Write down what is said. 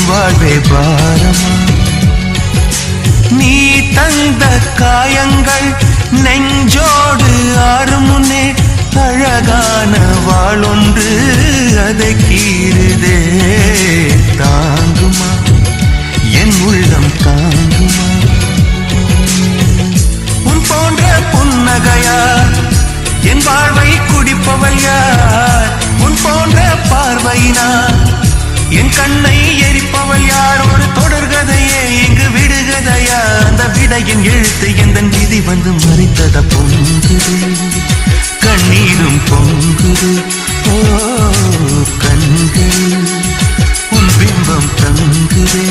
வாழ்வே பாரமா நீ தந்த காயங்கள் நெஞ்சோடு ஆறும் முன்னே அழகான வாளொன்று அதை கீறுதே தாங்குமா என் உள்ளம் தாங்குமா உன் போன்ற புன்னகையார் என் வாழ்வை குடிப்பவள் யார் உன் போன்ற பார்வையினார் என் கண்ணை எரிப்பவள் யார் ஒரு தொடர்கதையே இங்கு விடுகதையா அந்த விடையின் எழுத்து எந்த விதி வந்து மறைத்தத பொங்குது கண்ணீரும் பொங்குது ஓ கண்கள் உன் பிம்பம் தங்குதே